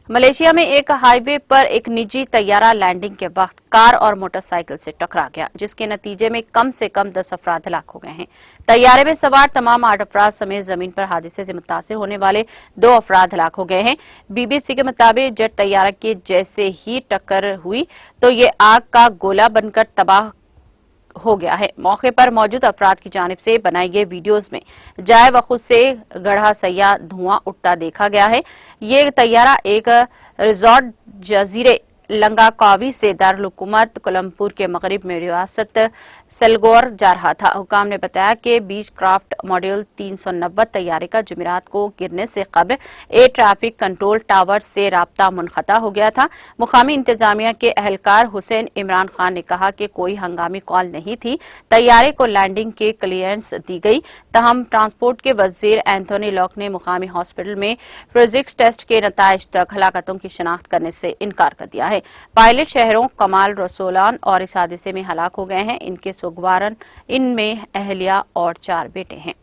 Malaysia में एक highway पर एक निजी तैयारा लैंडिंग के वक्त कार और मोटरसाइकिल से टकरा गया, जिसके नतीजे में कम से कम 10 अफराद हलाक हो गए हैं। तैयारे में सवार तमाम 8 अफराद समेत जमीन पर हादसे से मुतासिर होने वाले 2 अफराद हलाक हो गए हैं। बीबीसी के मुताबिक जेट तैयारा की जैसे ही टक्कर हुई तो ये आग का गोला बनकर तबाह हो गया है। मौके पर मौजूद अफराद की जानिब से बनाई गई वीडियोज में जाए वखुद से गढ़ा सैया धुआं उठता देखा गया है। ये तैयारा एक रिजॉर्ट जजीरे लंगाकावी से दारुल हुकूमत कोलमपुर के मगरिब में रियासत सेलगोर जा रहा था। हुकाम ने बताया कि बीच क्राफ्ट मॉड्यूल 390 तैयारे का जुमेरात को गिरने से कबल एयर ट्रैफिक कंट्रोल टावर से राब्ता मुनक़ता हो गया था। मुकामी इंतजामिया के अहलकार हुसैन इमरान खान ने कहा कि कोई हंगामी कॉल नहीं थी। तैयारे को लैंडिंग के क्लियरेंस दी गई। तहम ट्रांसपोर्ट के वजीर एंथोनी लॉक ने मुकामी हॉस्पिटल में फिजिक्स टेस्ट के नताइज तक हलाकतों की शनाख्त करने से इनकार कर दिया है। पायलट शहरों कमाल रसूलान और इस हादसे में हलाक हो गए हैं। इनके सुगवारन इनमें अहलिया और 4 बेटे हैं।